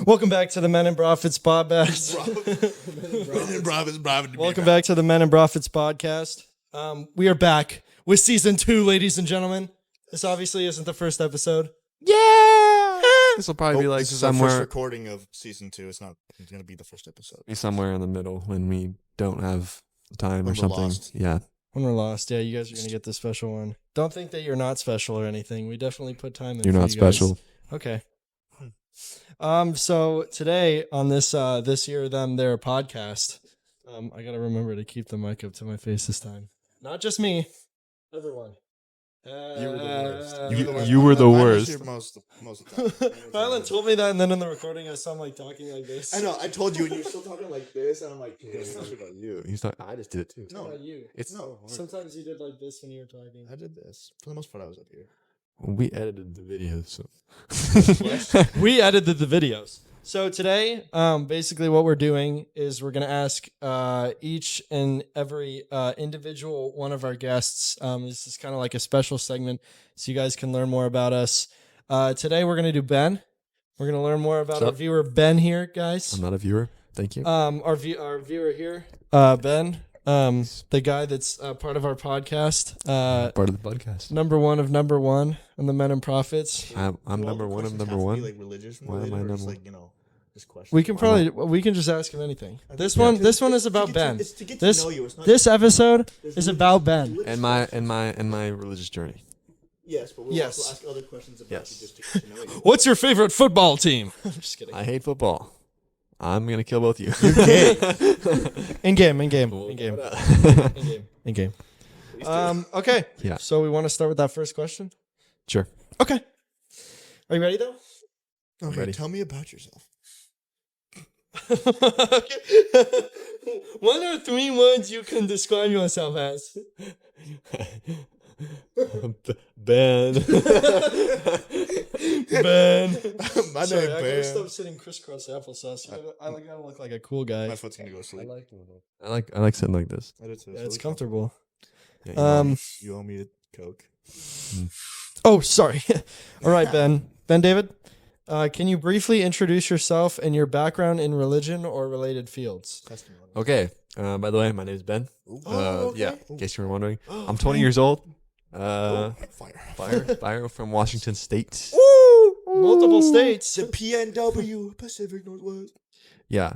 Welcome back to the Men and Profits podcast. Welcome back to the Men and Profits podcast. We are back with season 2, ladies and gentlemen. This obviously isn't the first episode. Yeah, this will probably be like this is somewhere. Our first recording of season 2. It's not going to be the first episode. Be somewhere in the middle when we don't have time When or we're something. lost. Yeah, When we're lost, yeah, you guys are going to get the special one. Don't think that you're not special or anything. We definitely put time in. you're for not you guys. special. Okay. So today on this this year them their podcast, I gotta remember to keep the mic up to my face this time. Not just me, everyone. You were the worst. You were the Mine was worst. here most of the time. Rylan told me that, and then in the recording I sound like talking like this. I know. I told you, and you're still talking like this, and I'm like, it's not about you. He's not. I just did it too. It's not you. It's No, Sometimes you did like this when you were talking. I did this. For the most part, I was up here. We edited the video, so We edited the videos. So today, basically what we're doing is we're going to ask each and every individual one of our guests. This is kind of like a special segment so you guys can learn more about us. Today we're going to do Ben. We're going to learn more about our viewer Ben here, guys. I'm not a viewer. Thank you. Our viewer here, Ben, the guy that's part of our podcast. Part of the podcast. Number one of number one on the Men and Profits. I'm number one of number one. Like religious Why am I related, or number just one? like, just questions. We can just ask him anything. This Yeah. one is about Ben. It's to get This to know you. It's not this episode is about Ben. And my religious journey. Yes, but we'll Yes. also ask other questions about Yes. you just to get to know you. What's your favorite football team? I'm just kidding. I hate football. I'm gonna kill both you. In game. Okay. Yeah. So we want to start with that first question. Sure. Okay. Are you ready though? Okay, Ready. tell me about yourself. What are 3 words you can describe yourself as? Ben. Ben. My Sorry, name I gotta Ben. stop sitting crisscross applesauce. I gotta look like a cool guy. My foot's gonna go to sleep. I like sitting like this. I did too. Yeah, it's comfortable. Yeah, You owe me a Coke. Oh, sorry. All right, Ben. Ben.ddavid, can you briefly introduce yourself and your background in religion or related fields? Testimony. Okay. By the way, my name is Ben. Okay. Yeah, in case you were wondering. I'm 20 years old. Fire. Fire from Washington State. Multiple states. The PNW, Pacific Northwest. Yeah.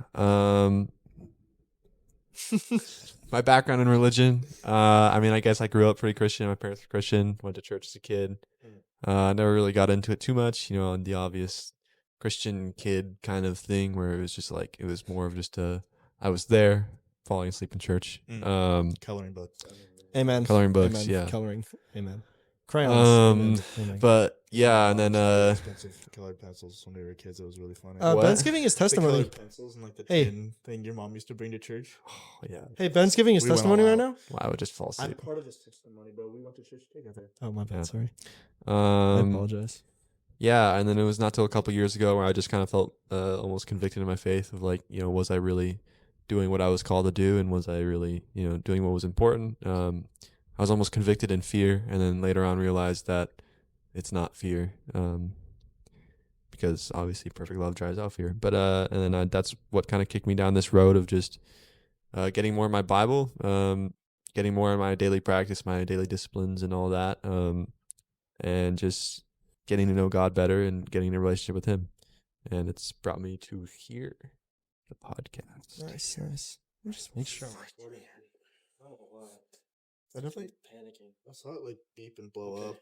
My background in religion. I guess I grew up pretty Christian. My parents were Christian. Went to church as a kid. Never really got into it too much, the obvious Christian kid kind of thing where it was just like, it was more of just I was there falling asleep in church. Coloring books. Amen. Coloring books, Amen. yeah. Coloring. Amen. Crayons. Amen. But yeah, and then Expensive colored pencils when we were kids. It was really funny. what? Ben's giving his The testimony. colored pencils and like the Hey. tin thing your mom used to bring to church. yeah, Hey, Ben's giving his We went testimony all right out. now? well, I would just fall I'm asleep. part of his testimony, but we went to church together. Oh, my bad. Yeah. Sorry. I Um, apologize. yeah, and then it was not till a couple years ago where I just kind of felt almost convicted in my faith of like, was I really doing what I was called to do, and was I really, doing what was important? I was almost convicted in fear, and then later on realized that it's not fear, because obviously perfect love drives out fear. But and then that's what kind of kicked me down this road of just getting more in my Bible, getting more in my daily practice, my daily disciplines, and all that, and just getting to know God better and getting in a relationship with Him. And it's brought me to here, the podcast. Nice. Just make sure. I definitely Panicking. I saw it like beep and blow up.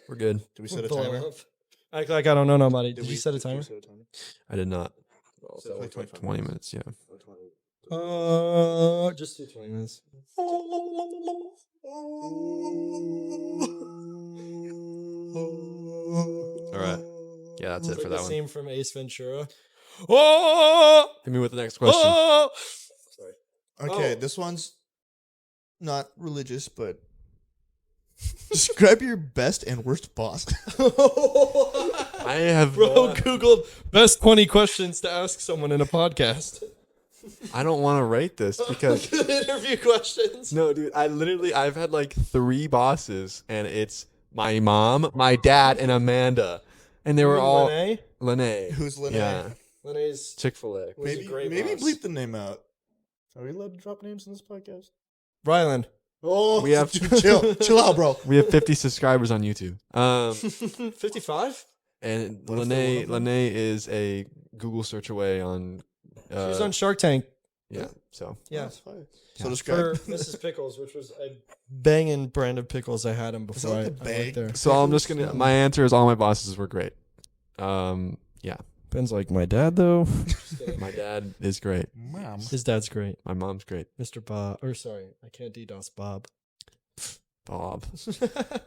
We're good. Did we set a timer? Act like I don't know nobody. Did we you set a timer? set a timer? I did not. Set it like 25 20 minutes, yeah. Just do 20 minutes. All right. Yeah, that's it It's for like that the one. scene from Ace Ventura. Oh! Hit me with the next question. Oh! Okay, Oh. this one's not religious, but describe your best and worst boss. I have. Bro, Googled best 20 questions to ask someone in a podcast. I don't want to rate this because Interview questions. no, dude. I've had like 3 bosses, and it's my mom, my dad, and Amanda, and they were all Lene? Lene. Who's Lene? Yeah, Lene's Chick-fil-A. was a Maybe great maybe boss. bleep the name out. Are we allowed to drop names in this podcast? Rylan. Oh, We have- chill out, bro. We have 50 subscribers on YouTube. 55? And What if they're one of them? Lene is a Google search away on. She was on Shark Tank. Yeah. So Yeah. That's fine. Yeah. So For describe. Mrs. Pickles, which was a banging brand of pickles. I had them before that I like a worked there. bag? so I'm just gonna. My answer is all my bosses were great. Yeah. Ben's like, my dad, though. My dad is great. Mom. His dad's great. My mom's great. Mr. Bob. Or sorry, I can't DDoS Bob. Bob.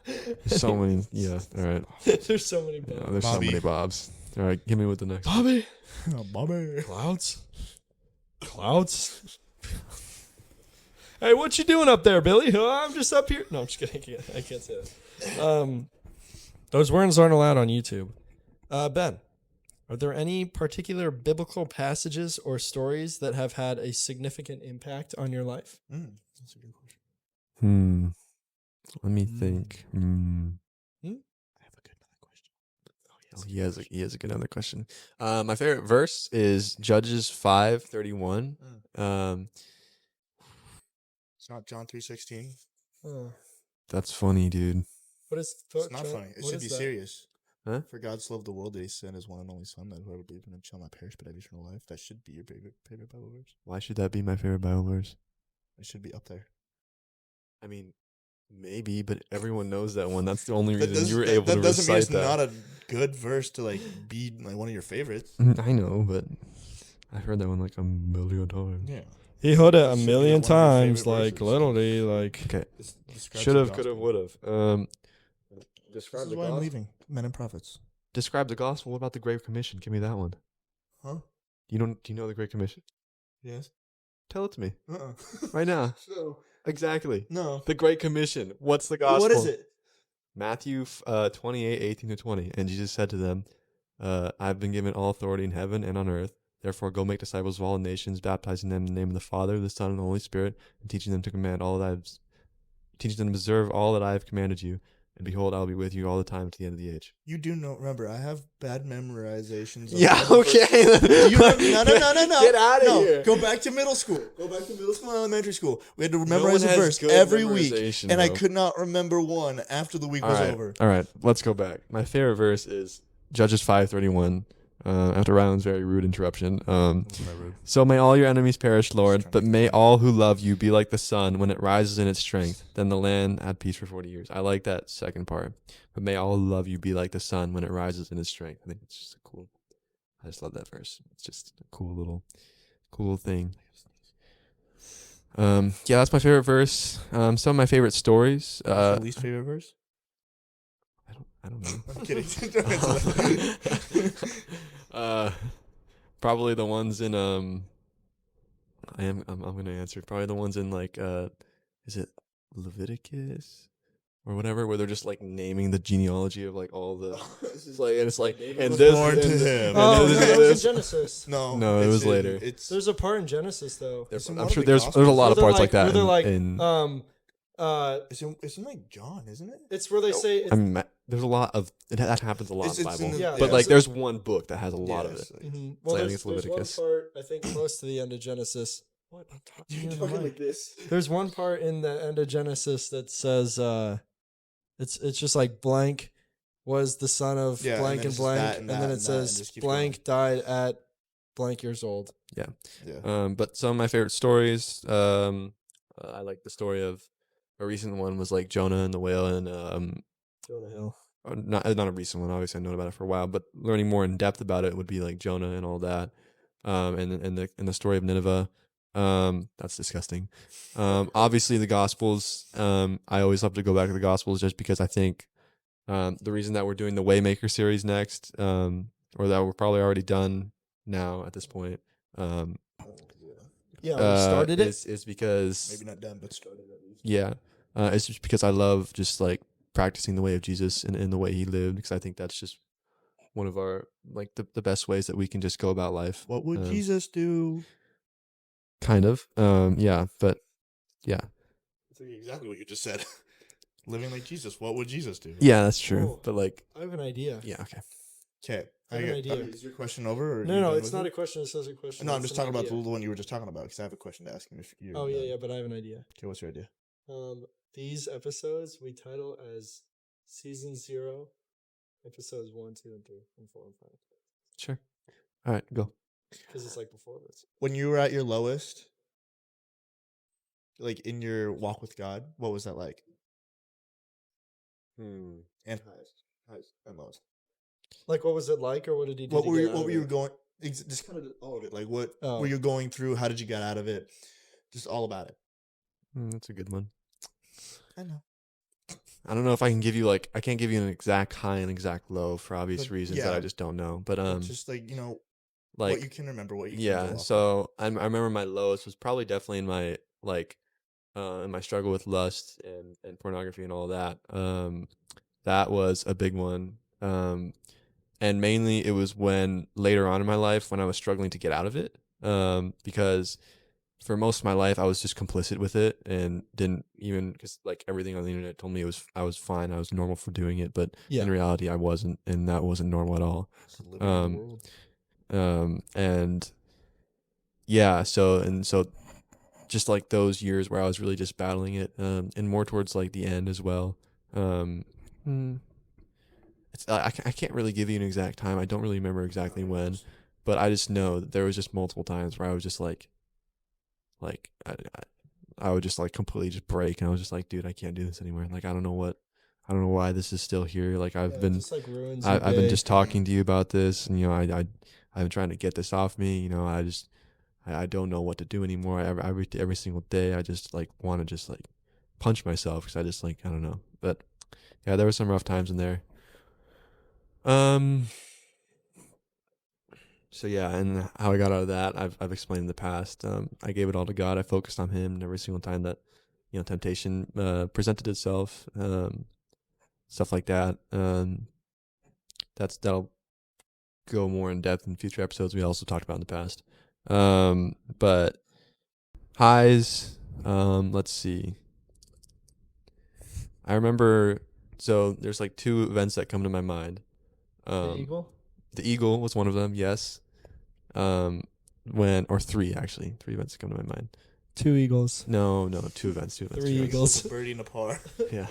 There's so many. Yeah. All right. There's so many Yeah, Bobs. there's Bobby. so many Bobs. All right. Hit me with the next. Bobby. Bobby. Clouds. Clouds. Hey, what you doing up there, Billy? Oh, I'm just up here. No, I'm just kidding. I can't say that. Those words aren't allowed on YouTube. Ben, are there any particular biblical passages or stories that have had a significant impact on your life? That's a good question. Let me think. I have a good another question. Oh, he has a good other question. My favorite verse is Judges 5:31. It's not John 3:16. That's funny, dude. What is? It's not funny. It what should is be that? serious. Huh? For God so loved the world that he sent his one and only son, that whoever believes in him shall not perish but have eternal life. That should be your favorite Bible verse. Why should that be my favorite Bible verse? It should be up there. I mean, maybe, but everyone knows that one. That's the only That reason you were doesn't- able that to doesn't mean recite it's that. not a good verse to like be like one of your favorites. I know, but I've heard that one like a million times. Yeah. He heard it a Should be million one of your times, favorite like verses. literally, like. Okay. Describes Should the have, could have, gospel. would have. This Describe is the why I'm gospel. leaving. Men and prophets. Describe the gospel. What about the Great Commission? Give me that one. Huh? Do you know the Great Commission? Yes. Tell it to me Uh-uh. right now. So Exactly. no. The Great Commission. What's the gospel? What is it? Matthew 28:18-20. And Jesus said to them, I've been given all authority in heaven and on earth. Therefore, go make disciples of all nations, baptizing them in the name of the Father, the Son, and the Holy Spirit, and teaching them to observe all that I have commanded you. And behold, I will be with you all the time to the end of the age. You do know. Remember, I have bad memorizations. of Yeah, Bible verses. okay. Do you remember? No. Get out of No, here. go back to middle school. Go back to middle school and elementary school. We had to No memorize one a has verse good every week, memorization, and I bro. could not remember one after the week was over. All right, let's go back. My favorite verse is Judges 5:31. After Rylan's very rude interruption. So may all your enemies perish, Lord, but may all who love you be like the sun when it rises in its strength. Then the land had peace for 40 years. I like that second part. But may all who love you be like the sun when it rises in its strength. I think it's just I just love that verse. It's just a cool little thing. Yeah, that's my favorite verse. Some of my favorite stories. What's your least favorite verse? I don't know. I'm kidding. Don't answer that. Probably the ones in I'm gonna answer. Probably the ones in like is it Leviticus or whatever, where they're just like naming the genealogy of like all the it's like and was this born and to this- him. and Oh, this- no, that and was in this. Genesis. No, it was later. There's a part in Genesis though. It's in I'm one sure of the there's a Gospels. lot of Where parts they're like that. Where they're like, in It's in like John, isn't it? it's where they say. I mean, there's a lot of that happens a lot in the It's in Bible, the- Yeah, but yeah. like there's one book that has a lot of Yeah, it. it's like- Mhm. So I think there's, it's there's one Leviticus. part I think close to the end of Genesis. What? I'm talking You're into the talking mic. like this. There's one part in the end of Genesis that says it's just like blank was the son of Yeah, and blank then and it's just blank, that and and then that it and that, and says just keeps blank died at blank years old. Yeah. But some of my favorite stories, I like the story of a recent one was like Jonah and the whale, and Jonah Hill. not a recent one. Obviously, I've known about it for a while, but learning more in depth about it would be like Jonah and all that, and the story of Nineveh. That's disgusting. Obviously, the Gospels. I always love to go back to the Gospels just because I think the reason that we're doing the Waymaker series next, or that we're probably already done now at this point. Yeah, we started it. Is because Maybe not done, but started at least. yeah, it's just because I love just like practicing the way of Jesus and the way he lived, because I think that's just one of our like the best ways that we can just go about life. What would Jesus do? Kind of. Yeah, but yeah. That's exactly what you just said. Living like Jesus. What would Jesus do? Yeah, that's true. Oh. But like I have an idea. yeah, okay. Okay. I have an idea. Is your question over? Or No, it's not a question. It says a question. No, I'm It's just an talking about idea. the one you were just talking about because I have a question to ask him. If you're Oh yeah, but I have an idea. Okay, what's your idea? These episodes we title as Season 0, episodes 1, 2, and 3, and 4, and 5. Sure. All right, go. Because it's like before this. When you were at your lowest, like in your walk with God, what was that like? And highest and lowest. Like, what was it like, or what did he do? What were you going? Just kind of all of it. Like, what were you going through? How did you get out of it? Just all about it. That's a good one. I know. I don't know if I can give you I can't give you an exact high and exact low for obvious reasons that I just don't know. But just like like what you can remember, what you can yeah. go off So I remember my lowest was probably definitely in my in my struggle with lust and pornography and all that. That was a big one. And mainly it was when later on in my life when I was struggling to get out of it. Because for most of my life I was just complicit with it and didn't even, because like everything on the internet told me I was fine, I was normal for doing it, but in reality I wasn't, and that wasn't normal at all. living in the world. And yeah, so just like those years where I was really just battling it, and more towards like the end as well. It's I can't really give you an exact time. I don't really remember exactly when, but I just know that there was just multiple times where I was just like I would just like completely just break, and I was just like, dude, I can't do this anymore. Like I don't know why this is still here. Like I've been just like ruins I've been just talking to you about this, and I've been trying to get this off me. I don't know what to do anymore. Every single day I just like want to just like punch myself because I just like I don't know. But yeah, there were some rough times in there. So yeah, and how I got out of that, I've explained in the past. I gave it all to God. I focused on Him, and every single time that temptation presented itself, stuff like that. That'll go more in depth in future episodes. We also talked about in the past. But highs. Let's see. I remember. So there's like two events that come to my mind. The eagle? The eagle was one of them, yes. Three events come to my mind. 2 eagles. No, 2 events. 3 eagles. Birdie in a par. Yeah.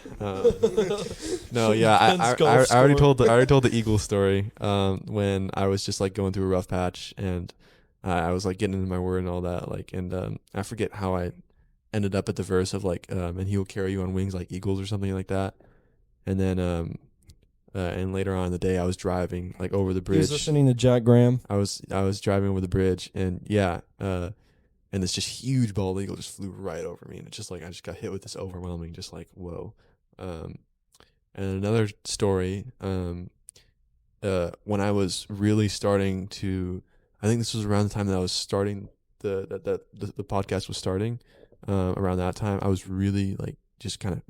No, yeah. I already told the eagle story. When I was just like going through a rough patch, and I was like getting into my word and all that. Like, and I forget how I ended up at the verse of like, and He will carry you on wings like eagles or something like that. And then and later on in the day, I was driving like over the bridge. He was listening to Jack Graham. I was driving over the bridge, and and this just huge bald eagle just flew right over me, and it just like I just got hit with this overwhelming, just like whoa. And another story, when I was really starting to, I think this was around the time that I was starting the podcast was starting. Around that time, I was really like just kind of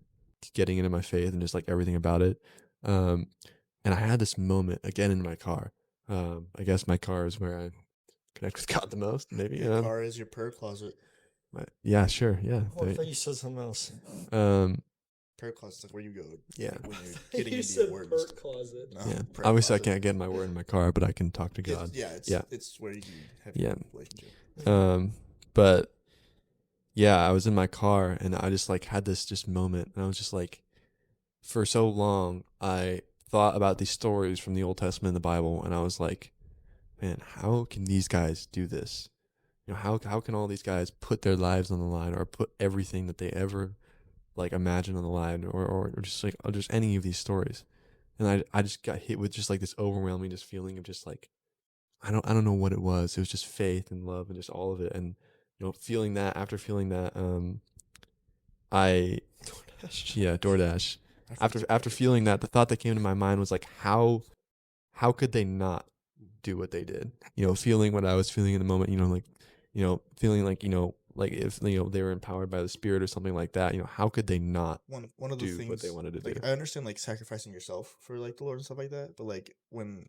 getting into my faith and just like everything about it. And I had this moment again in my car. I guess my car is where I connect with God the most, maybe. Your car is your prayer closet. Yeah, sure. Yeah. Oh, I thought you said something else. Prayer closet is like where you go. Yeah. When you're getting You into said your words. perk closet. No, Yeah. prayer Obviously, closet. I can't get my word in my car, but I can talk to God. It's where you have your relationship. But yeah, I was in my car, and I just like had this just moment, and I was just like, for so long, I thought about these stories from the Old Testament and the Bible, and I was like, man, how can these guys do this? How can all these guys put their lives on the line, or put everything that they ever like imagine on the line, or just like or just any of these stories? And I just got hit with just like this overwhelming just feeling of just like I don't know what it was. It was just faith and love and just all of it. And feeling that, after feeling that, DoorDash. After feeling that, the thought that came to my mind was like, how could they not do what they did? Feeling what I was feeling in the moment. Feeling like like if they were empowered by the Spirit or something like that. How could they not One of the do things what they wanted to do? I understand like sacrificing yourself for like the Lord and stuff like that, but like when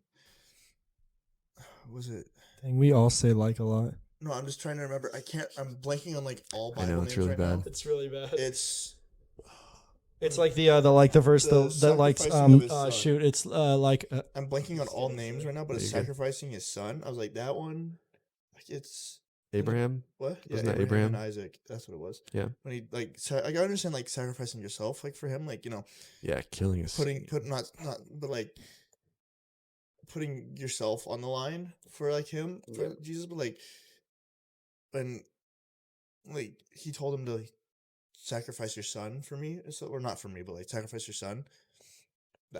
was it? Dang, we all say like a lot. No, I'm just trying to remember. I'm blanking on like all Bible I know, names it's really right bad. now. It's really bad. It's It's like the verse The that like sacrificing of his son. shoot. It's like I'm blanking on all names right now, but it's There you go. sacrificing his son. I was like, that one, like it's Abraham. what? Yeah, Wasn't that Abraham and Abraham? Isaac. That's what it was. Yeah. When he like, I understand like sacrificing yourself, like for him, like Yeah, killing us. putting not but like putting yourself on the line for like him for Jesus, but like when like he told him to like, sacrifice your son for me, or not for me, but like sacrifice your son.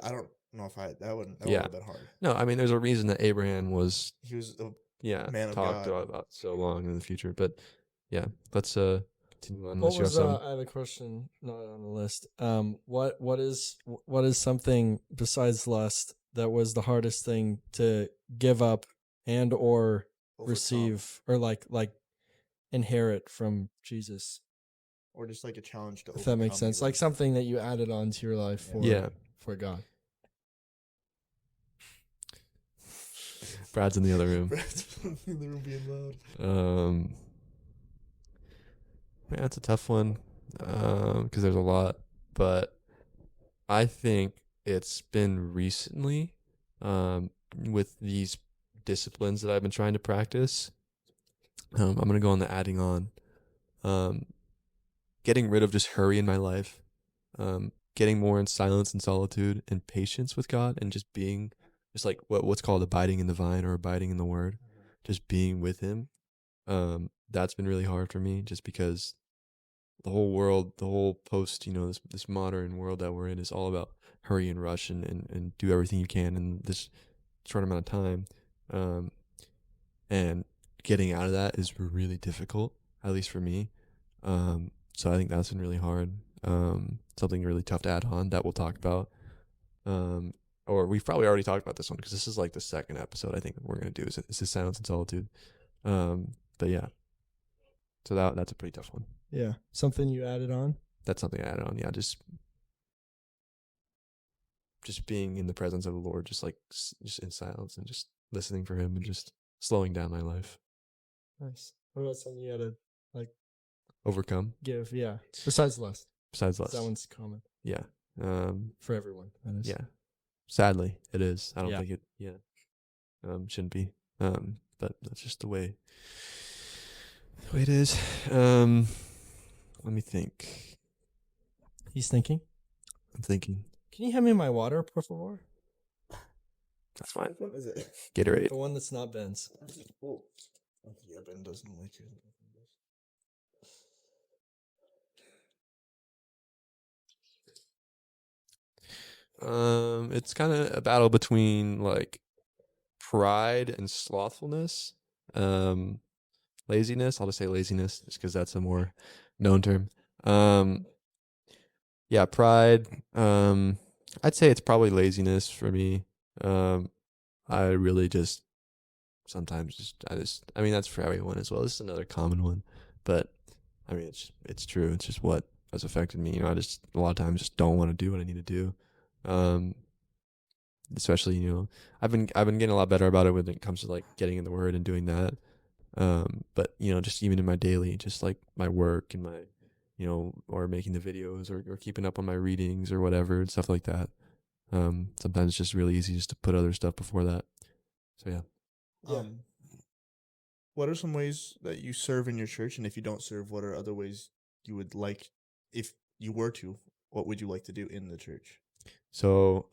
I don't know if that would have been hard. No, I mean, there's a reason that Abraham was He was a man of talked God. about so long in the future, but yeah, let's continue on. what was I have a question not on the list. What is something besides lust that was the hardest thing to give up and or receive or like inherit from Jesus? Or just like a challenge to If that makes sense, like something that you added on to your life for God. Brad's in the other room. Brad's in the room being loud. Man, that's a tough one because there's a lot, but I think it's been recently with these disciplines that I've been trying to practice. I'm gonna go on the adding on. Getting rid of just hurry in my life, getting more in silence and solitude and patience with God, and just being just like what's called abiding in the vine or abiding in the word, just being with him. That's been really hard for me just because the whole world, the whole post, this modern world that we're in is all about hurry and rush and do everything you can in this short amount of time. And getting out of that is really difficult, at least for me. So I think that's been really hard. Something really tough to add on that we'll talk about. Or we've probably already talked about this one because this is like the second episode I think we're going to do is silence and solitude. But yeah. So that's a pretty tough one. Yeah. Something you added on? That's something I added on. Yeah. Just being in the presence of the Lord, just in silence and just listening for him and just slowing down my life. Nice. What about something you had to overcome? Give, yeah. Besides lust. That one's common. Yeah. For everyone. That is. Yeah. Sadly, it is. I don't think it. Yeah. Shouldn't be. But that's just the way it is. Let me think. He's thinking. I'm thinking. Can you hand me my water, por favor? That's fine. What is it? Gatorade. The one that's not Ben's. Oh. Yeah, Ben doesn't like it. It's kind of a battle between like pride and slothfulness. Laziness. I'll just say laziness, just because that's a more known term. Yeah, pride. I'd say it's probably laziness for me. I really just sometimes I mean that's for everyone as well. This is another common one, but I mean it's true. It's just what has affected me. I just a lot of times just don't want to do what I need to do. Especially I've been getting a lot better about it when it comes to like getting in the word and doing that. But just even in my daily, just like my work and my or making the videos or keeping up on my readings or whatever and stuff like that. Sometimes it's just really easy just to put other stuff before that. So yeah. What are some ways that you serve in your church, and if you don't serve, what are other ways you would like, if you were to, what would you like to do in the church? So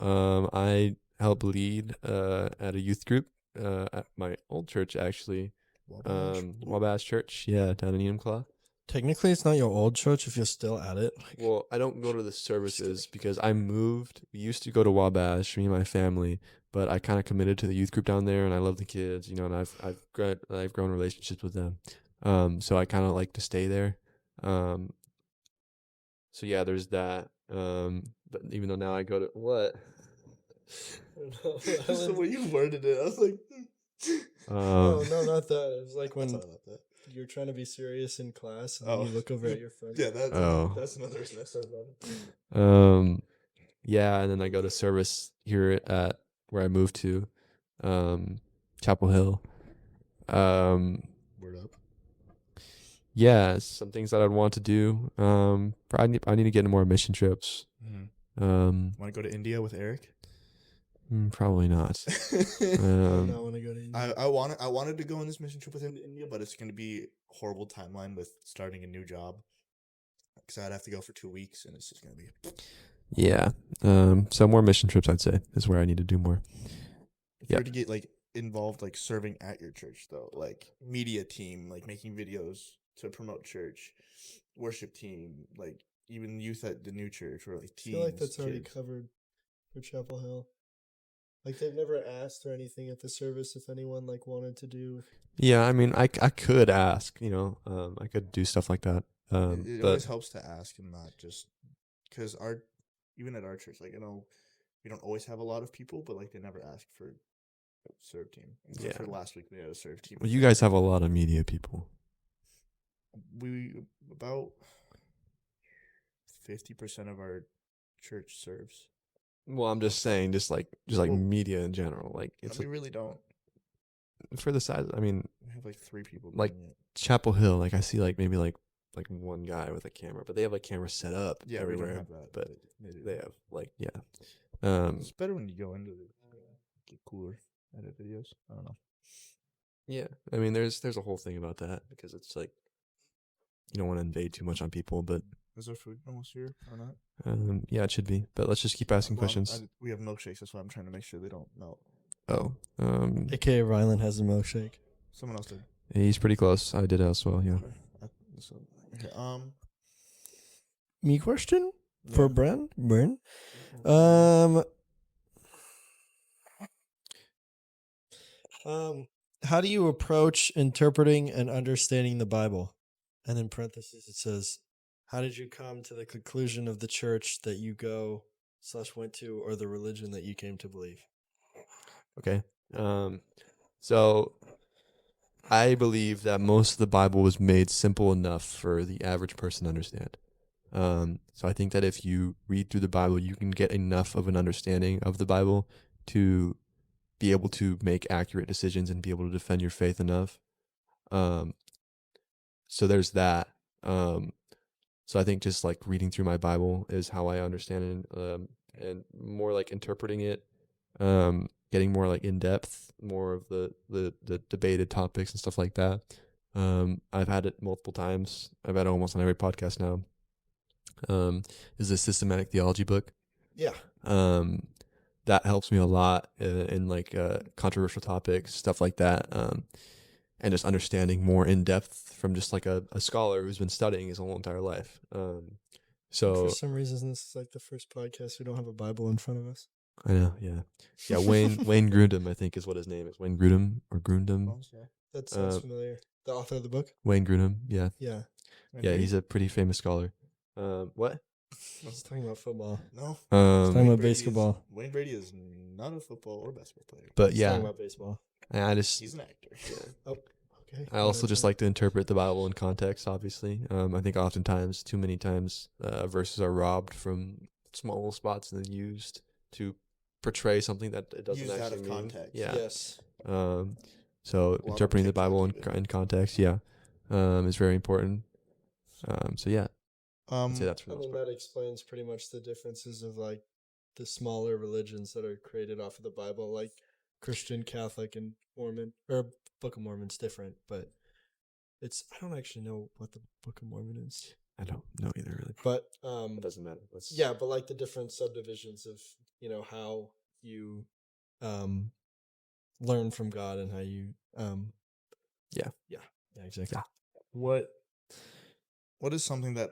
I help lead at a youth group at my old church actually. Wabash Church, down in Enumclaw. Technically, it's not your old church if you're still at it. Well, I don't go to the services because I moved. We used to go to Wabash, me and my family, but I kind of committed to the youth group down there, and I love the kids, and I've grown relationships with them. So I kind of like to stay there. So yeah, there's that. But even though now I go to what? Just the way you worded it, I was like, oh no, not that. It was like when you're trying to be serious in class and you look over at your phone. Yeah, that's another reason I started laughing. Yeah, and then I go to service here at where I moved to, Chapel Hill. Word up. Yeah, some things that I'd want to do. I need to get into more mission trips. Want to go to India with Eric? Probably not. I do not want to go to India. I wanted to go on this mission trip with him to India, but it's going to be a horrible timeline with starting a new job. Because I'd have to go for 2 weeks, and it's just going to be... Yeah. So more mission trips, I'd say, is where I need to do more. If you were to get like involved, like serving at your church, though, like media team, like making videos to promote church, worship team, like even youth at the new church, or like I teens. feel like that's already kids. covered for Chapel Hill. Like they've never asked or anything at the service if anyone like wanted to do. Yeah, I mean, I could ask, I could do stuff like that. It But always helps to ask and not just because even at our church, like we don't always have a lot of people, but like they never ask for a serve team. Except for last week we had a serve team. well, you guys have a lot of media people. We about 50% of our church serves. Well, I'm just saying, just like Well, media in general, like it's we really don't. for the size. I mean, We have like 3 people. Like, doing it. Chapel Hill, like I see like maybe like one guy with a camera, but they have like cameras set up Yeah, everywhere. we don't have that, but they do. they have like It's better when you go into the get cooler edit videos. I don't know. yeah. I mean, there's a whole thing about that because it's like you don't want to invade too much on people, but Is there food almost here or not? yeah, it should be. But let's just keep asking questions. We have milkshakes. That's why I'm trying to make sure they don't melt. Oh, AKA Rylan has a milkshake. Someone else did. he's pretty close. I did as well. Yeah. Okay. Me question Yeah. for Bren. How do you approach interpreting and understanding the Bible? And in parentheses it says, how did you come to the conclusion of the church that you went to, or the religion that you came to believe? Okay. So I believe that most of the Bible was made simple enough for the average person to understand. So I think that if you read through the Bible, you can get enough of an understanding of the Bible to be able to make accurate decisions and be able to defend your faith enough. So there's that. So I think just like reading through my Bible is how I understand it, and more like interpreting it, getting more like in depth, more of the debated topics and stuff like that. I've had it multiple times. I've had it almost on every podcast now. Is a systematic theology book. Yeah. That helps me a lot in like controversial topics, stuff like that. And just understanding more in depth from just like a scholar who's been studying his whole entire life. So for some reason, this is like the first podcast we don't have a Bible in front of us. I know, yeah. Wayne Grudem, I think is what his name is. Wayne Grudem or Grundem. That sounds familiar. The author of the book. Wayne Grudem, yeah. Yeah. He's a pretty famous scholar. What? I was talking about football. No. Talking about basketball. Wayne Brady is not a football or basketball player. But yeah, talking about baseball. He's an actor. Oh, okay. I also just like to interpret the Bible in context, obviously. I think oftentimes, too many times, verses are robbed from small little spots and then used to portray something that it doesn't Used actually out of mean. context. Yeah. Yes. So of interpreting the TikTok Bible do that. in context, is very important. So yeah, I'd say that's for I the most mean, part. that explains pretty much the differences of like the smaller religions that are created off of the Bible, like Christian, Catholic, and Mormon. Or Book of Mormon's different, but I don't actually know what the Book of Mormon is. I don't know either, really. But It doesn't matter. yeah, but like the different subdivisions of how you learn from God and how you yeah exactly. Yeah. What is something that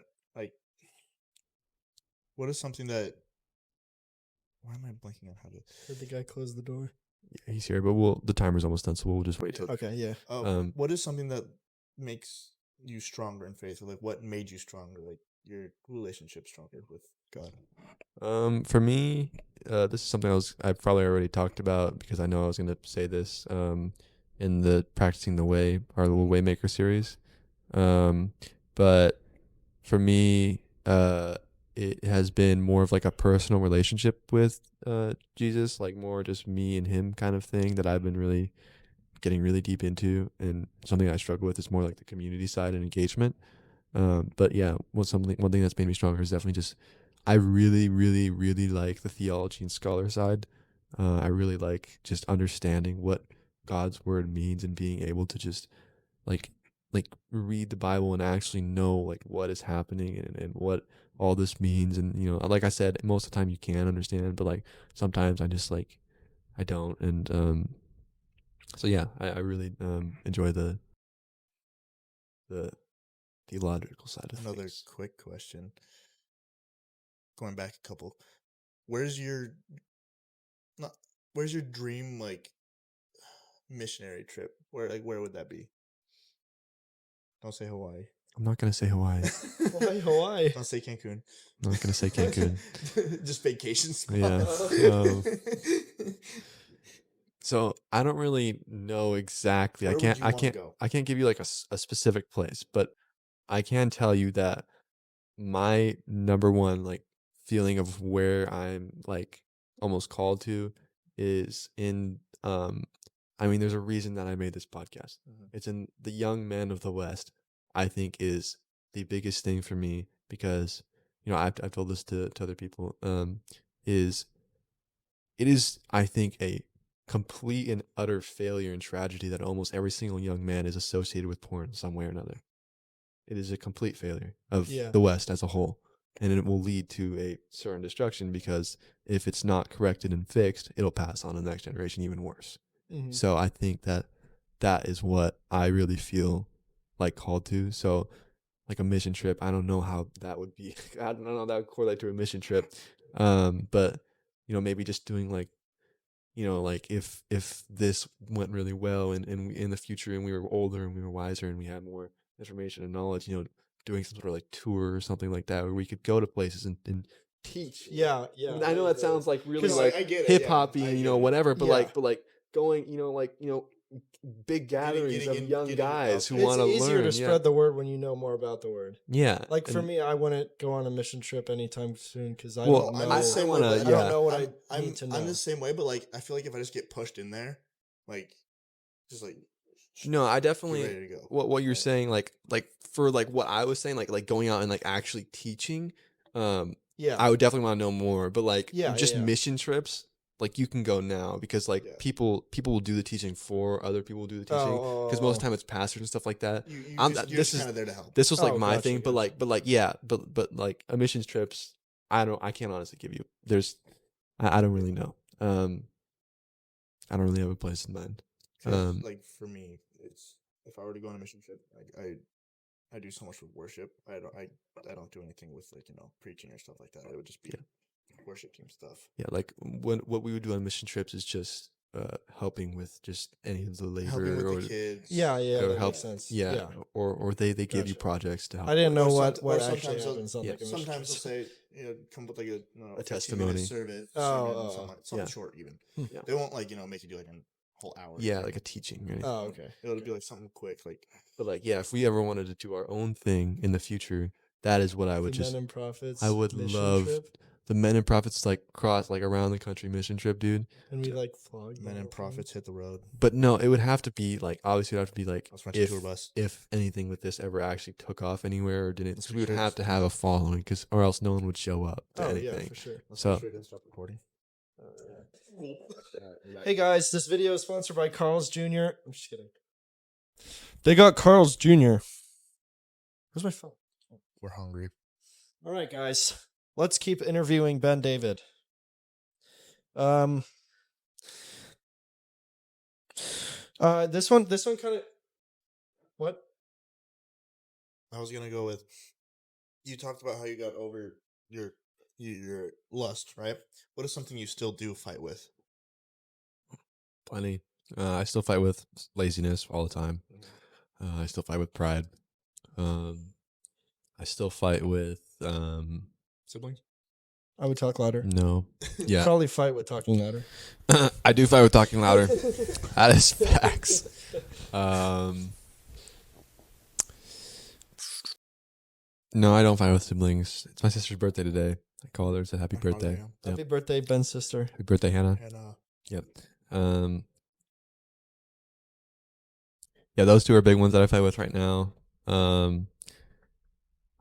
why am I blanking on how to Did the guy close the door? Yeah, he's here, but the timer's almost done, so we'll just wait till. Okay, yeah. what is something that makes you stronger in faith, or like what made you stronger, like your relationship stronger with God? For me, this is something I've probably already talked about because I know I was going to say this in the Practicing the Way, our little Waymaker series. But for me, it has been more of like a personal relationship with Jesus, like more just me and him kind of thing that I've been really getting really deep into, and something I struggle with is more like the community side and engagement. But yeah, one thing that's made me stronger is definitely just I really, really, really like the theology and scholar side. I really like just understanding what God's word means and being able to just like read the Bible and actually know like what is happening and what all this means. And like I said, most of the time you can understand, but like sometimes I just like I don't. And so yeah, I really enjoy the theological side of Another things. quick question. Going back a couple. Where's your not where's your dream like missionary trip? Where would that be? Don't say Hawaii. I'm not gonna say Hawaii. Why Hawaii? Don't say Cancun. I'm not gonna say Cancun. Just vacation spot. Yeah. So I don't really know exactly. Where would you wanna go? I can't give you like a specific place, but I can tell you that my number one like feeling of where I'm like almost called to is in I mean there's a reason that I made this podcast. It's in the young men of the West. I think is the biggest thing for me because I've told this to other people is it is I think a complete and utter failure and tragedy that almost every single young man is associated with porn some way or another. It is a complete failure of Yeah. the West as a whole. And it will lead to a certain destruction because if it's not corrected and fixed, it'll pass on to the next generation even worse. Mhm. So I think that is what I really feel like called to. So like a mission trip, I don't know how that would be. I don't know how that would correlate to a mission trip. But maybe just doing like like if this went really well and we, in the future and we were older and we were wiser and we had more information and knowledge, doing some sort of like tour or something like that where we could go to places and teach. Yeah. I know that sounds like really 'Cause, like I get it, hip hoppy yeah, I and get it. whatever, but Yeah. like going, big gatherings getting of young getting guys who out It's want to learn. easier to Yeah. spread the word when you know more about the word. Yeah. Like for and- me, I wouldn't go on a mission trip anytime soon because I Well, don't know. I'm the same way, wanna- but I yeah. don't know what I'm, need to know. I'm the same way, but like I feel like if I just get pushed in there, like just like No, I get definitely ready to go. what you're saying like for like what I was saying like going out and like actually teaching Yeah. I would definitely want to know more, but like Yeah, just yeah. mission trips like you can go now because like Yeah. people will do the teaching for other people will do the teaching because most of the time it's pastors and stuff like that. You're this just is kind of there to help. this was like Oh, my gotcha, thing, but like yeah, but like a missions trips I can't honestly give you. I don't really know. I don't really have a place in mind. 'Cause, like for me, it's if I were to go on a mission trip, I do so much with worship. I don't do anything with like preaching or stuff like that. It would just be worship team stuff. Yeah, like what we would do on mission trips is just helping with just any of the labor Helping with or the kids. Yeah, or that help makes sense. yeah, or they give you Gotcha. projects to help. I didn't with. know Or what sometimes actually they'll- happens on yeah. like a mission Sometimes they'll trip. say, come with like a 15-minute testimony. sermon, Oh, something yeah. short even. Yeah. They won't like make you do like a whole hour. or Yeah, anything. like a teaching or anything. Oh, okay. It'll be like something quick, like But like yeah, if we ever wanted to do our own thing in the future, that is what I would The just Men and Prophets. I would mission love trip, the Men and Prophets like cross like around the country mission trip, dude. and we like vlog. the men whole and thing. prophets hit the road. But no, it would have to be like obviously it would have to be like Let's rent a tour bus. if anything with this ever actually took off anywhere or didn't, Let's 'cause we would make sure have it's- to have a following, or else no one would show up to Oh yeah, anything. for sure. Let's So- make sure it doesn't stop recording. Hey guys, this video is sponsored by Carl's Jr. I'm just kidding. They got Carl's Jr. Where's my phone? We're hungry. All right, guys. Let's keep interviewing Ben.ddavid. This one kind of. What? I was gonna go with. You talked about how you got over your lust, right? What is something you still do fight with? Plenty. I still fight with laziness all the time. I still fight with pride. I still fight with Siblings? I would talk louder. no. Yeah. Probably fight with talking louder. I do fight with talking louder. That is facts. No, I don't fight with siblings. It's my sister's birthday today. I called her, said happy Happy birthday. birthday, Yep. Happy birthday, Ben's sister. Happy birthday, Hannah. And Yep. Yeah, those two are big ones that I fight with right now.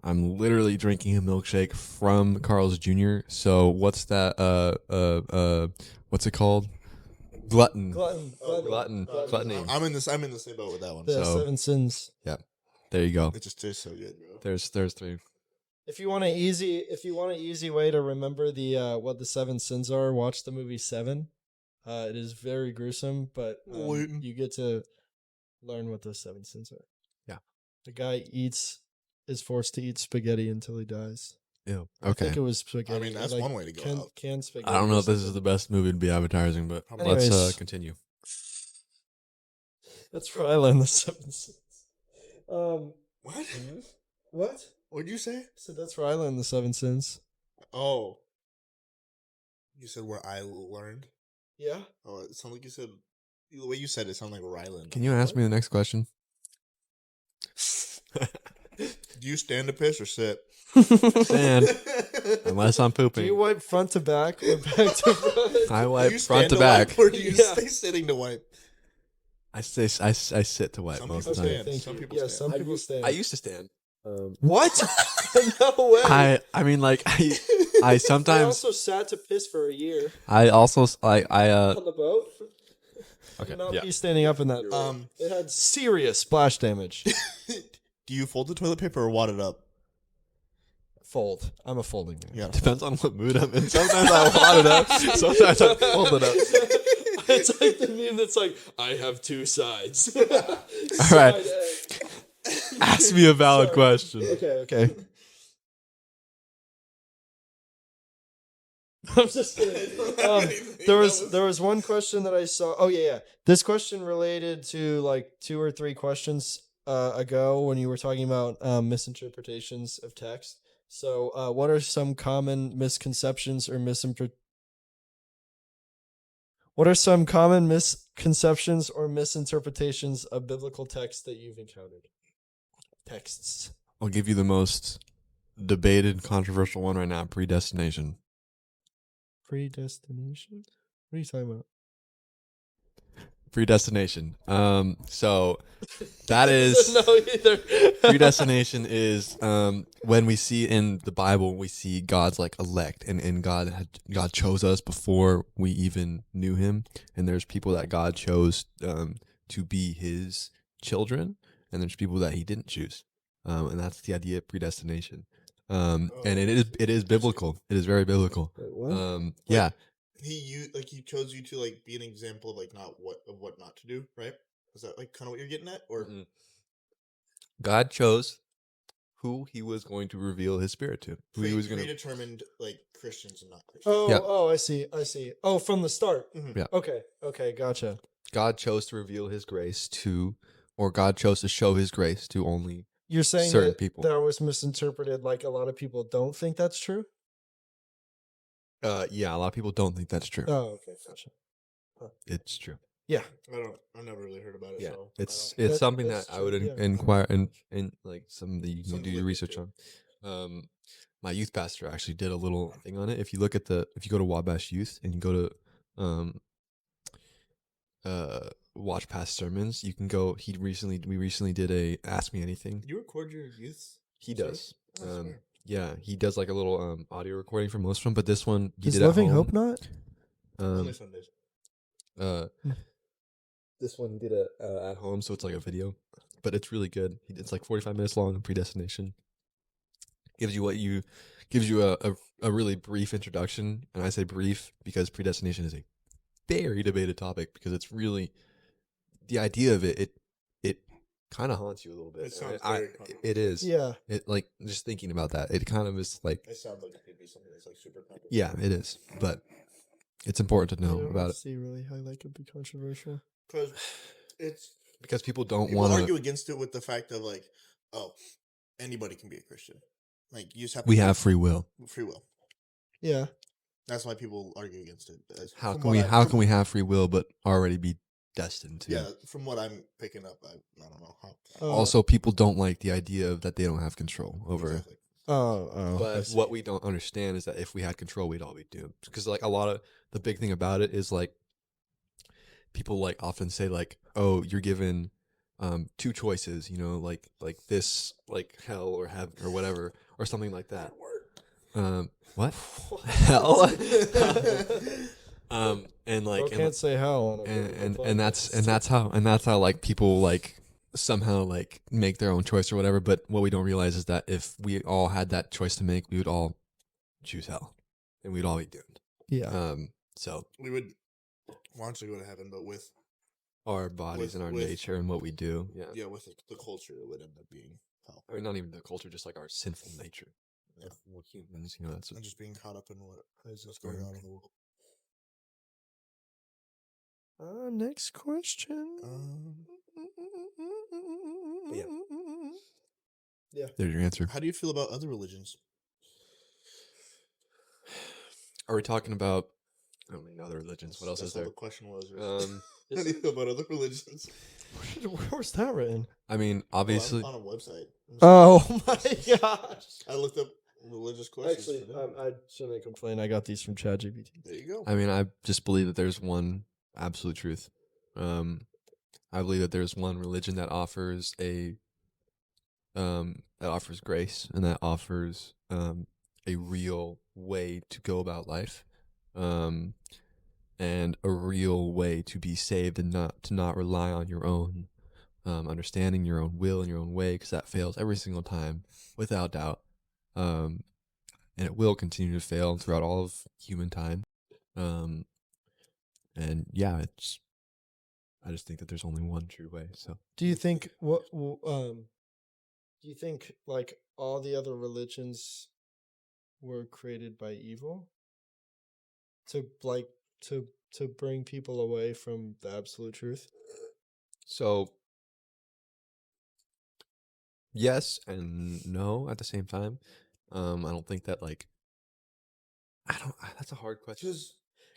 I'm literally drinking a milkshake from Carl's Jr. So what's that? What's it called? Gluttony. Gluttony. I'm in the same boat with that one. The So- 7 sins. Yeah, there you go. It just tastes so good, bro. There's 3. If you want an easy way to remember the what the 7 sins are, watch the movie Seven. It is very gruesome, but you get to learn what those 7 sins are. Yeah. The guy is forced to eat spaghetti until he dies. Ew. I think Okay. it was spaghetti. I mean, that's one way to go out. Canned spaghetti. I don't know or if this is something. the best movie to be advertising, but let's Anyways. continue. That's Rylan, the 7 sins. What? What? What'd you say? So that's Rylan, the 7 sins. Oh. You said where I learned? Yeah. Oh, it sounded like you said... The way you said it sounded like Rylan. Can you ask me the next question? Do you stand to piss or sit? Stand. Unless I'm Do pooping. you wipe front to back or back to front? I Do wipe you front stand to back. wipe or do you Yeah. stay sitting to wipe? I sit to wipe Some most people of the time. stand. Thank Some you. people Yeah, stand. some people stand. I used to stand. What? No way. I mean, like I I sometimes also sat to piss for a year I also I on the boat. Okay, Not yeah. be standing up in that. It had serious splash damage. Do you fold the toilet paper or wad it up? Fold. I'm a folding man. Yeah. Depends on what mood I'm in. Sometimes I wad it up. Sometimes I fold it up. It's like the meme that's like, I have 2 sides. All right. Side A. Ask me a valid question. Okay. I'm just kidding. There was one question that I saw. Oh yeah. This question related to like 2 or 3 questions ago when you were talking about misinterpretations of text. So, what are some common misconceptions or misinterpretations of biblical text that you've encountered? Texts. I'll give you the most debated, controversial one right now: predestination. Predestination? What are you talking about? Predestination. So that is No, either. predestination is when we see in the Bible, we see God's like elect, and God chose us before we even knew Him, and there's people that God chose to be His children, and there's people that He didn't choose, and that's the idea of predestination. And it is biblical. It is very biblical. Wait, what? Yeah. He chose you to like be an example of like what not to do, right? Is that like kind of what you're getting at, or God chose who He was going to reveal His Spirit to. Who He was going to. predetermined like Christians and not Christians? Oh, I see. Oh, from the start. Mhm. Yeah. Okay, gotcha. God chose to reveal His grace to, or God chose to show His grace to only. You're saying Certain that people. that was misinterpreted, like a lot of people don't think that's true? Yeah, a lot of people don't think that's true. Oh, okay, gotcha. It's true. Yeah. I've never really heard about it. Yeah, So it's That- something that's that I would true, yeah. inquire and like some that you can Something do to your look research into. on. My youth pastor actually did a little thing on it. If you look at if you go to Wabash Youth and you go to watch past sermons, you can go. We recently did a Ask Me Anything. you record your youth? He service? does. Oh, smart. Yeah, he does like a little audio recording for most of them, but this one he Does did Living at home. Hope not? Only Sundays. This one he did it at home, so it's like a video, but it's really good. It's like 45 minutes long on predestination. Gives you a really brief introduction, and I say brief because predestination is a very debated topic because it's really the idea of it kind of haunts you a little bit. It sounds I- very it is. Yeah. It like just thinking about that, it kind of is like It sounds like it could be something that's like super complicated. yeah, it is, but it's important to know I about it see really how that could be controversial. Because it's because people don't people want argue to. against it with the fact of like, oh, anybody can be a Christian. Like you just have to We be- have free will. free will. Yeah. That's why people argue against it. How From can what we I- how from- can we have free will but already be destined to? Yeah, from what I'm picking up, I don't know how. Also, people don't like the idea of that they don't have control over. Exactly. I But see. what we don't understand is that if we had control, we'd all be doomed. Because like a lot of the big thing about it is like people like often say like, oh, you're given two choices, like this, like hell or heaven or whatever, or something like that. What? Hell? And like, Bro can't say hell on a and that's how like people like somehow like make their own choice or whatever. But what we don't realize is that if we all had that choice to make, we would all choose hell, and we'd all be doomed. Yeah. So We would want to go to heaven, but with our bodies and our nature and what we do, with the culture, it would end up being hell. I mean, not even the culture, just like our sinful nature. Yeah. We're humans, that's And just being caught up in what is going on in the world. Next question. Yeah. There's your answer. How do you feel about other religions? Are we talking about? I don't mean other religions. What else is there? The question was. How do you feel about other religions? Where was that written? I mean, obviously, on a website. Oh my gosh! I looked up religious questions. Actually, I shouldn't complain. I got these from ChatGPT. There you go. I mean, I just believe that there's one absolute truth. I believe that there's one religion that offers grace, and that offers a real way to go about life, and a real way to be saved, and not rely on your own understanding, your own will, and your own way, because that fails every single time, without doubt. And it will continue to fail throughout all of human time. And yeah, I just think that there's only one true way. So, do you think do you think like all the other religions were created by evil to bring people away from the absolute truth? So yes and no at the same time. I don't think that that's a hard question.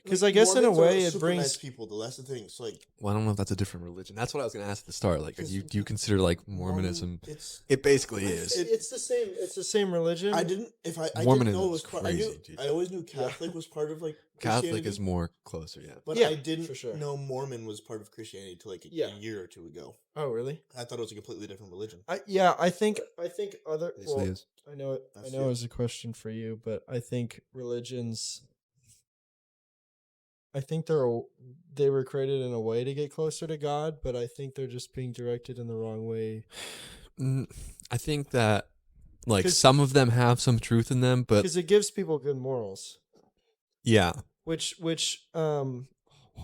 Because I guess in a way it super brings nice people. That's the thing. So Well, I don't know if that's a different religion. That's what I was going to ask at the start. Like, do you consider like Mormonism? It basically is. It's the same. It's the same religion. I didn't Mormonism know it was is part. crazy, dude. I always knew Catholic was part of like Catholic is more closer, yeah. But Yeah, I didn't for sure. know Mormon was part of Christianity till like a year or two ago. Oh, really? I thought it was a completely different religion. I think other. Basically is. I know it. I know it was a question for you, but I think religions. I think they were created in a way to get closer to God, but I think they're just being directed in the wrong way. I think that like some of them have some truth in them, but because it gives people good morals. Yeah. Which what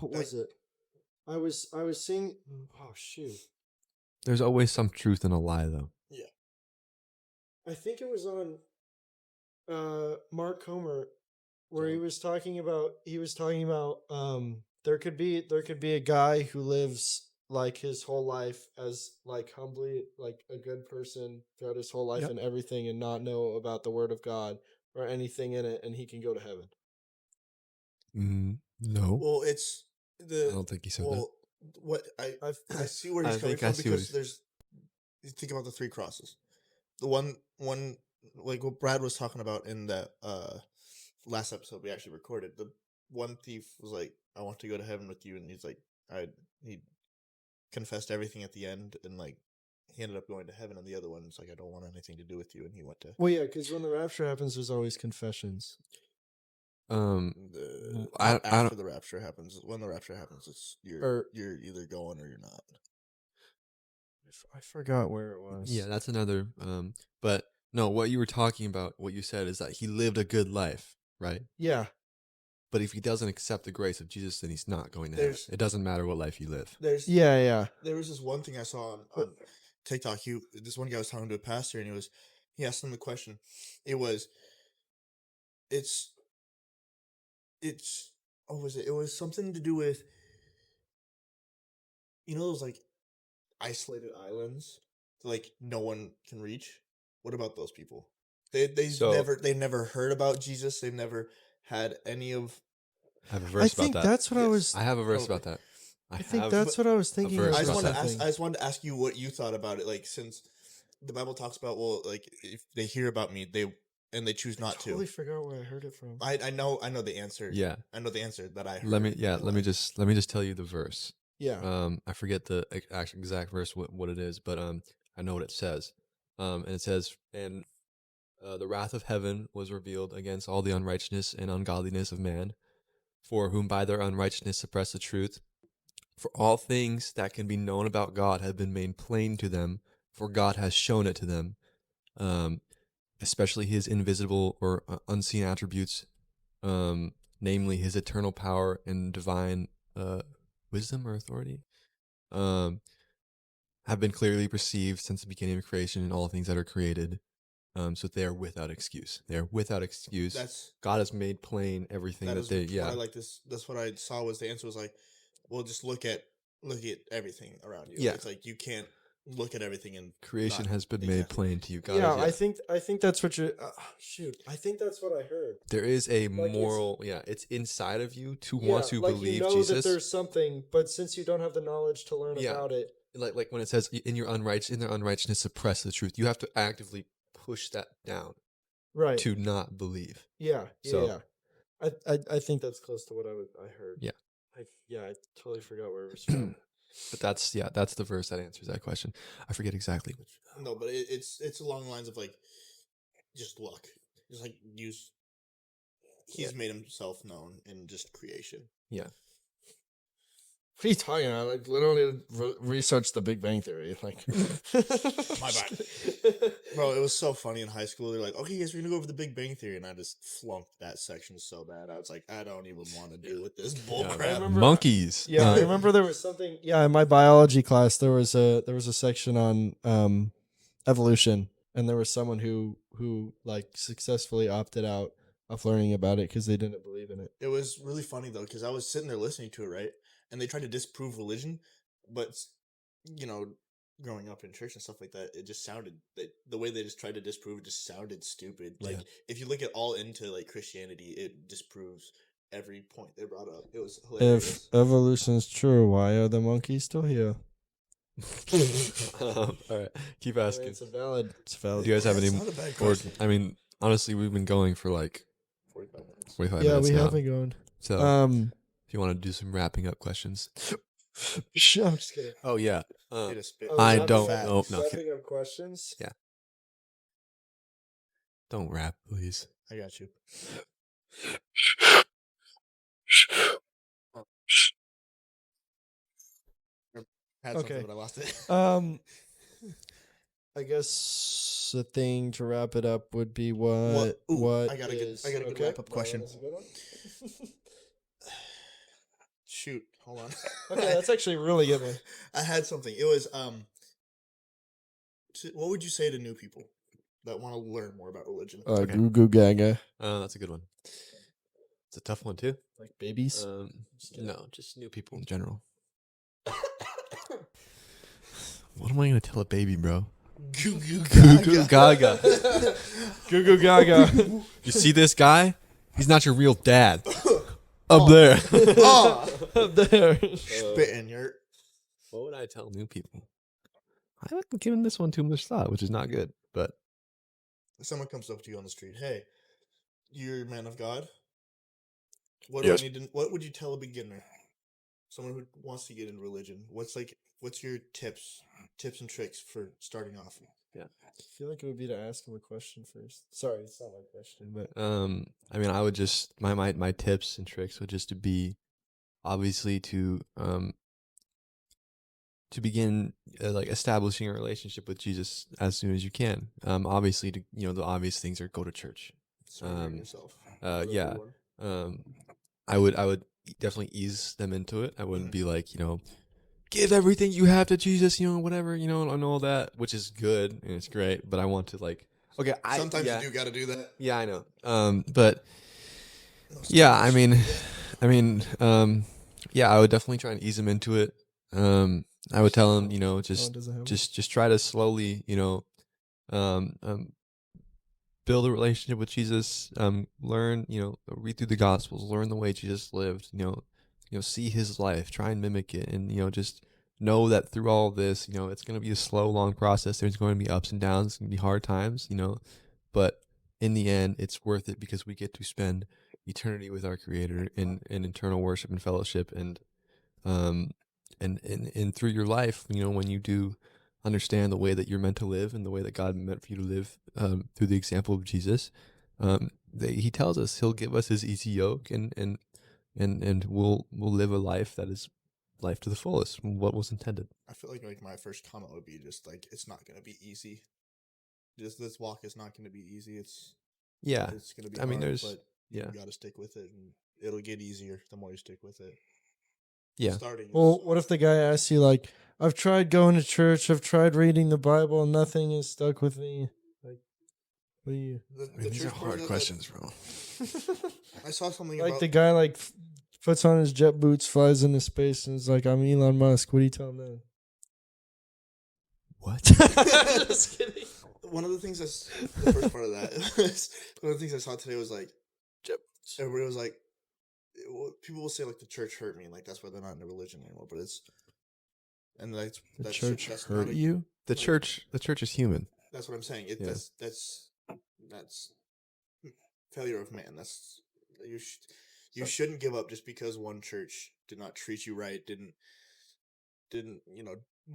was it? I was seeing. Oh shoot! There's always some truth in a lie, though. Yeah. I think it was on Mark Comer, where he was talking about there could be a guy who lives like his whole life as like humbly like a good person throughout his whole life and everything, and not know about the word of God or anything in it, and he can go to heaven. No. Well, it's I don't think he said that. What I see where he's coming from, because there's, you think about the three crosses. The one like what Brad was talking about in that last episode we actually recorded. The one thief was like, I want to go to heaven with you, and he's like, he confessed everything at the end, and like he ended up going to heaven. And the other one's like, I don't want anything to do with you, and he went to. Well, yeah, because when the rapture happens, there's always confessions. After the rapture happens, when the rapture happens, it's you're either going or you're not. I forgot where it was. Yeah, that's another. But no, what you were talking about, what you said is that he lived a good life, right? Yeah. But if he doesn't accept the grace of Jesus, then he's not going to heaven. It doesn't matter what life you live. There was this one thing I saw on TikTok. This one guy was talking to a pastor, and he asked him the question. What was it? It was something to do with, those like isolated islands that, like, no one can reach. What about those people? They never heard about Jesus. They've never had any of. I have a verse about that. That's what I was. I have a verse about that. I think that's what I was thinking. I just wanted to ask you what you thought about it. Like, since the Bible talks about, well, like if they hear about me, they choose not to. I totally forgot where I heard it from. I know the answer. Yeah, I know the answer that I heard. Let me just tell you the verse. Yeah. I forget the exact verse what it is, but I know what it says. And it says, and the wrath of heaven was revealed against all the unrighteousness and ungodliness of man, for whom by their unrighteousness suppress the truth. For all things that can be known about God have been made plain to them, for God has shown it to them, especially his invisible or unseen attributes, namely his eternal power and divine wisdom or authority, have been clearly perceived since the beginning of creation in all things that are created. So they are without excuse. They are without excuse. God has made plain everything that they. Yeah. What I like this. That's what I saw was the answer was like, well, just look at everything around you. Yeah. It's like you can't look at everything and Creation not- has been made plain to you. God Yeah, is, I think that's what you're. Shoot, I think that's what I heard. there is a Like moral. It's inside of you to want to like believe you know Jesus. that there's something, but since you don't have the knowledge to learn Yeah. about it, Like when it says in their unrighteousness suppress the truth. You have to actively push that down right? to not believe. Yeah, So- yeah. I think that's close to what I heard. Yeah. I totally forgot where it was from. But that's the verse that answers that question. I forget exactly which. No, but it's along the lines of like just luck, just like use. He's made himself known in just creation. Yeah. What are you talking about? Like literally research the Big Bang Theory. Like, My bad. Bro, it was so funny in high school. They're like, okay, guys, we're gonna go over the Big Bang Theory, and I just flunked that section so bad. I was like, I don't even want to deal with this bull Yeah. crap. remember- Monkeys. Yeah, I remember there was something. Yeah, in my biology class, there was a section on evolution, and there was someone who like successfully opted out of learning about it because they didn't believe in it. It was really funny though, because I was sitting there listening to it, right? And they tried to disprove religion, but you know, growing up in church and stuff like that, it just sounded the way they just tried to disprove it just sounded stupid. Like Yeah. if you look at all into like Christianity, it disproves every point they brought up. It was hilarious. If evolution's true, why are the monkeys still here? All right, keep asking. It's valid. Do you guys have any? It's not a bad Or question. I mean, honestly, we've been going for like 45 minutes. 45 Yeah, minutes we now. have been going. So if you want to do some wrapping up questions. I'm just kidding. Oh yeah. Hit a spit. I Fat. don't Fat. know. No, Wrapping up questions. Yeah. Don't rap, please. I got you. Had something, Okay. but I lost it. I guess the thing to wrap it up would be what I got a good wrap-up question. That's a good one. Shoot, hold on. Okay, that's actually a really good one. I had something. It was what would you say to new people that want to learn more about religion? Okay. Goo goo gaga. That's a good one. It's a tough one too. Like babies? No, just new people in general. What am I gonna tell a baby, bro? Goo goo Goo goo gaga. Goo goo gaga. You see this guy? He's not your real dad. Up there. Oh, Up there. spitting your. What would I tell new people? I haven't given this one too much thought, which is not good. But If someone comes up to you on the street, hey, you're a man of God. What Yes. do I need to? What would you tell a beginner? Someone who wants to get into religion. What's your tips and tricks for starting off? I feel like it would be to ask him a question first. Sorry, it's not my question, but I mean, I would just my tips and tricks would just to be obviously to begin like establishing a relationship with Jesus as soon as you can. Obviously, the obvious things are go to church. Surrendering yourself. Yeah. I would definitely ease them into it. I wouldn't be like, give everything you have to Jesus, whatever, and all that, which is good and it's great. But I want to like, okay, Sometimes you do got to do that. Yeah, I know. But yeah, I mean, yeah, I would definitely try and ease them into it. I would tell them, just try to slowly, build a relationship with Jesus. Learn, read through the Gospels, learn the way Jesus lived. See his life, try and mimic it, and just know that through all of this, it's going to be a slow, long process. There's going to be ups and downs, it's going to be hard times, but in the end, it's worth it because we get to spend eternity with our Creator in eternal worship and fellowship. And and through your life, when you do understand the way that you're meant to live and the way that God meant for you to live, through the example of Jesus, he tells us he'll give us his easy yoke, and we'll live a life that is life to the fullest, what was intended. I feel like my first comment would be just like, it's not going to be easy. Just this walk is not going to be easy. It's going to be hard, but you got to stick with it, and it'll get easier the more you stick with it. Yeah. Well, what if the guy asks you, like, I've tried going to church, I've tried reading the Bible, and nothing has stuck with me. Like, what do you? These are hard questions, bro. I saw something Like about the guy, like, puts on his jet boots, flies into space, and is like, I'm Elon Musk. What do you tell him then? What? Just kidding. One of the things that's the first part of that. One of the things I saw today was like, everybody was like, people will say like the church hurt me, and like that's why they're not in a religion anymore. But it's the church hurt you. The church is human. That's what I'm saying. That's failure of man. That's you shouldn't give up just because one church did not treat you right, didn't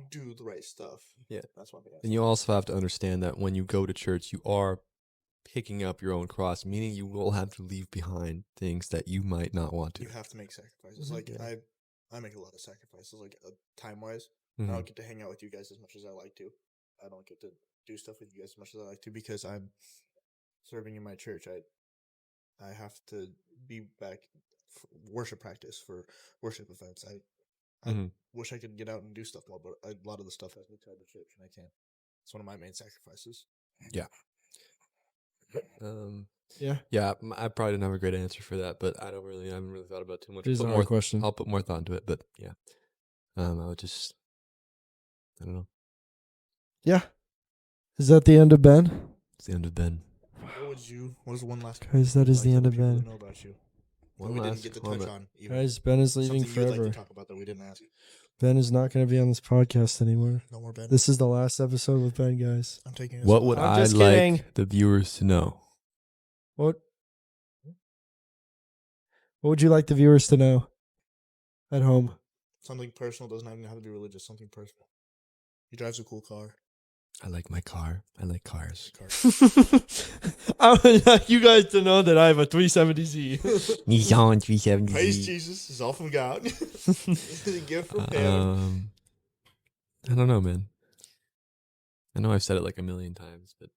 do the right stuff. Yeah, that's one thing. And you also have to understand that when you go to church, you are picking up your own cross, meaning you will have to leave behind things that you might not want to. You have to make sacrifices. Like I make a lot of sacrifices, like time wise. Mm-hmm. I don't get to hang out with you guys as much as I like to. I don't get to do stuff with you guys as much as I like to because I'm serving in my church. I have to be back for worship practice, for worship events. I wish I could get out and do stuff more, but a lot of the stuff has me tied to church, and I can't. It's one of my main sacrifices. Yeah. Yeah. I probably didn't have a great answer for that, but I haven't really thought about it too much. It is a hard question. I'll put more thought into it, but yeah. I don't know. Yeah. Is that the end of Ben? It's the end of Ben. What was one last? Guys, that is the end of Ben. Know about you. What we didn't get to touch on. Guys, Ben is leaving forever. You'd like to talk about that we didn't ask. Ben is not going to be on this podcast anymore. No more Ben. This is the last episode with Ben, guys. I'm taking. What would I like the viewers to know? What would you like the viewers to know at home? Something personal. Doesn't even have to be religious. Something personal. He drives a cool car. I like my car. I like cars. I would like you guys to know that I have a 370Z. Nissan 370Z. Praise Jesus. It's all from God. It's a gift from heaven. I don't know, man. I know I've said it like a million times, but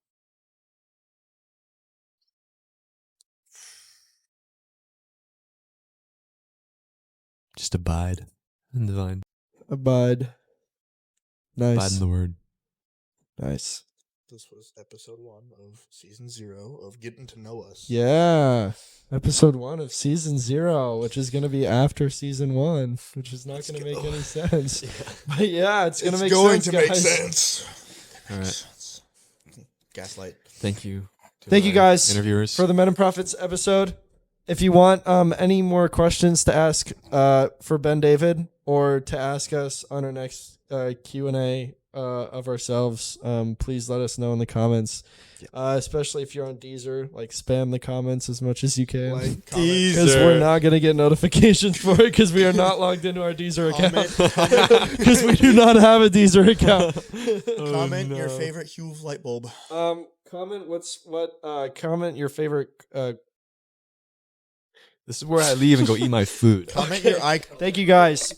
just abide in the vine. Abide. Nice. Abide in the word. Nice. This was episode 1 of season 0 of Getting to Know Us. Yeah. Episode 1 of season 0, which is going to be after season 1, which is not going to make any sense. But yeah, it's going to make sense. Make sense. All right. Gaslight. Thank you. Thank you guys interviewers for the Men and Prophets episode. If you want any more questions to ask for Ben David or to ask us on our next Q&A of ourselves, please let us know in the comments. Especially if you're on Deezer, like spam the comments as much as you can. Because we're not going to get notifications for it because we are not logged into our Deezer account. Because we do not have a Deezer account. Comment your favorite hue of light bulb. Comment your favorite. This is where I leave and go eat my food. Comment your icon. Thank you guys.